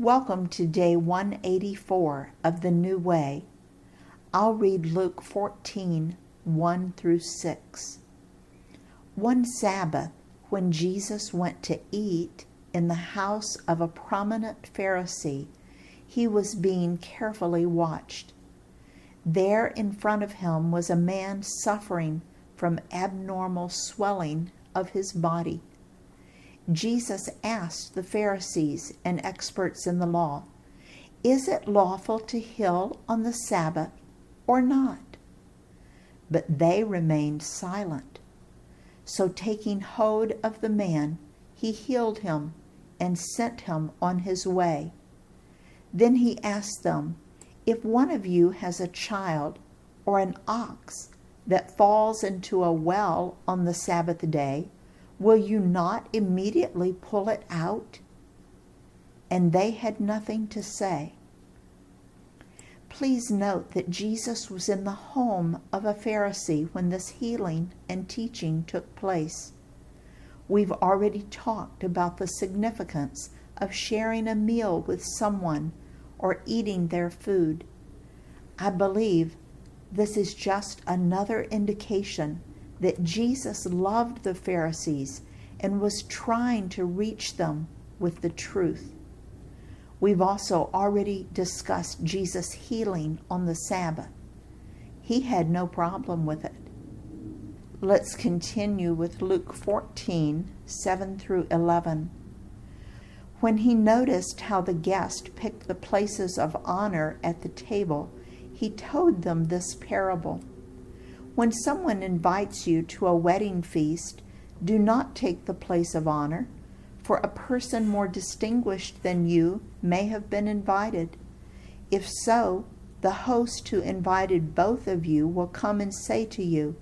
Welcome to day 184 of the New Way. I'll read Luke 14, 1 through 6. One Sabbath, when Jesus went to eat in the house of a prominent Pharisee, he was being carefully watched. There in front of him was a man suffering from abnormal swelling of his body. Jesus asked the Pharisees and experts in the law, "Is it lawful to heal on the Sabbath or not?" But they remained silent. So taking hold of the man, he healed him and sent him on his way. Then he asked them, "If one of you has a child or an ox that falls into a well on the Sabbath day, will you not immediately pull it out?" And they had nothing to say. Please note that Jesus was in the home of a Pharisee when this healing and teaching took place. We've already talked about the significance of sharing a meal with someone or eating their food. I believe this is just another indication that Jesus loved the Pharisees and was trying to reach them with the truth. We've also already discussed Jesus healing on the Sabbath. He had no problem with it. Let's continue with Luke 14, 7 through 11. When he noticed how the guests picked the places of honor at the table, he told them this parable. When someone invites you to a wedding feast, do not take the place of honor, for a person more distinguished than you may have been invited. If so, the host who invited both of you will come and say to you,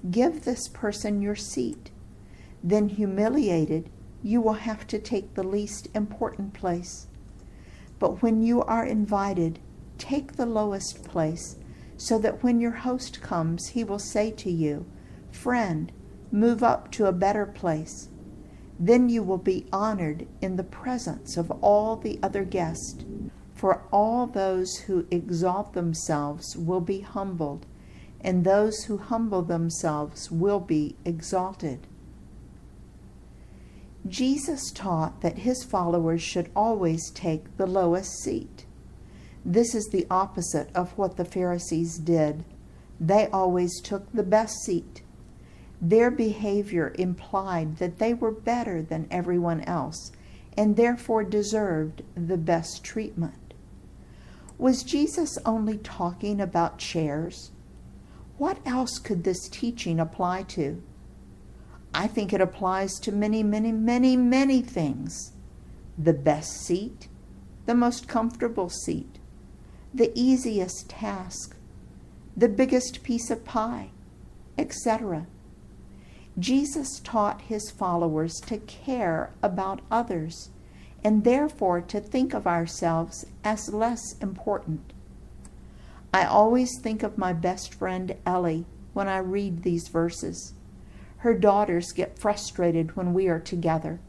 "Give this person your seat." Then, humiliated, you will have to take the least important place. But when you are invited, take the lowest place, so that when your host comes, he will say to you, "Friend, move up to a better place." Then you will be honored in the presence of all the other guests. For all those who exalt themselves will be humbled, and those who humble themselves will be exalted. Jesus taught that his followers should always take the lowest seat. This is the opposite of what the Pharisees did. They always took the best seat. Their behavior implied that they were better than everyone else and therefore deserved the best treatment. Was Jesus only talking about chairs? What else could this teaching apply to? I think it applies to many, many, many, many things. The best seat, the most comfortable seat, the easiest task, the biggest piece of pie, etc. Jesus taught his followers to care about others and therefore to think of ourselves as less important. I always think of my best friend Ellie when I read these verses. Her daughters get frustrated when we are together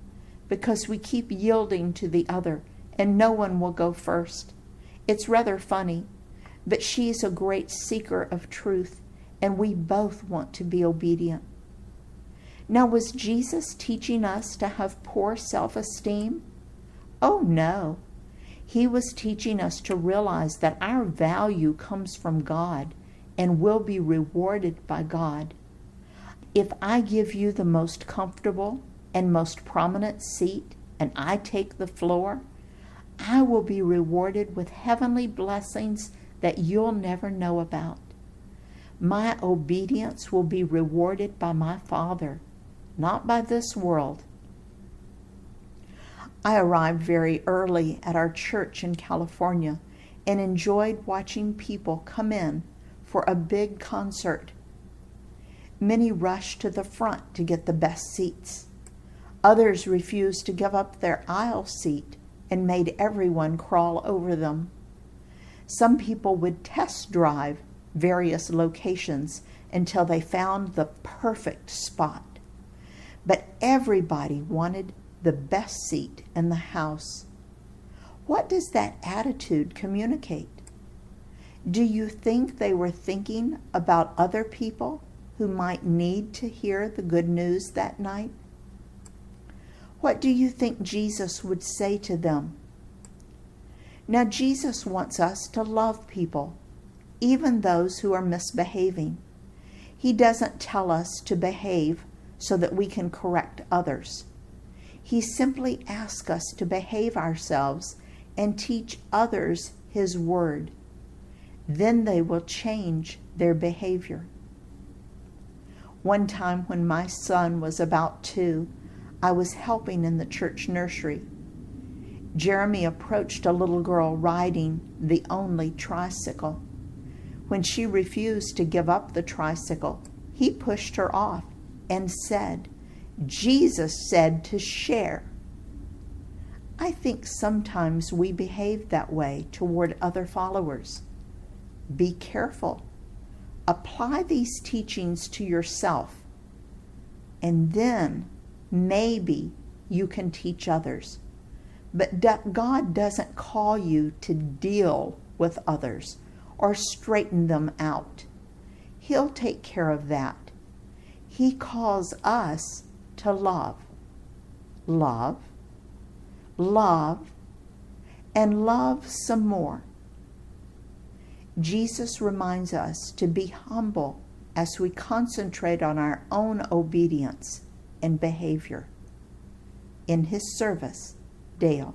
because we keep yielding to the other and no one will go first. It's rather funny, but she's a great seeker of truth, and we both want to be obedient. Now, was Jesus teaching us to have poor self-esteem? Oh, no. He was teaching us to realize that our value comes from God and will be rewarded by God. If I give you the most comfortable and most prominent seat and I take the floor, I will be rewarded with heavenly blessings that you'll never know about. My obedience will be rewarded by my Father, not by this world. I arrived very early at our church in California and enjoyed watching people come in for a big concert. Many rushed to the front to get the best seats. Others refused to give up their aisle seat and made everyone crawl over them. Some people would test drive various locations until they found the perfect spot. But everybody wanted the best seat in the house. What does that attitude communicate? Do you think they were thinking about other people who might need to hear the good news that night? What do you think Jesus would say to them? Now, Jesus wants us to love people, even those who are misbehaving. He doesn't tell us to behave so that we can correct others. He simply asks us to behave ourselves and teach others His word. Then they will change their behavior. One time when my son was about 2, I was helping in the church nursery. Jeremy approached a little girl riding the only tricycle. When she refused to give up the tricycle, he pushed her off and said, "Jesus said to share." I think sometimes we behave that way toward other followers. Be careful. Apply these teachings to yourself, and then maybe you can teach others. But God doesn't call you to deal with others or straighten them out. He'll take care of that. He calls us to love. Love, love, and love some more. Jesus reminds us to be humble as we concentrate on our own obedience and behavior. In His service, Dale.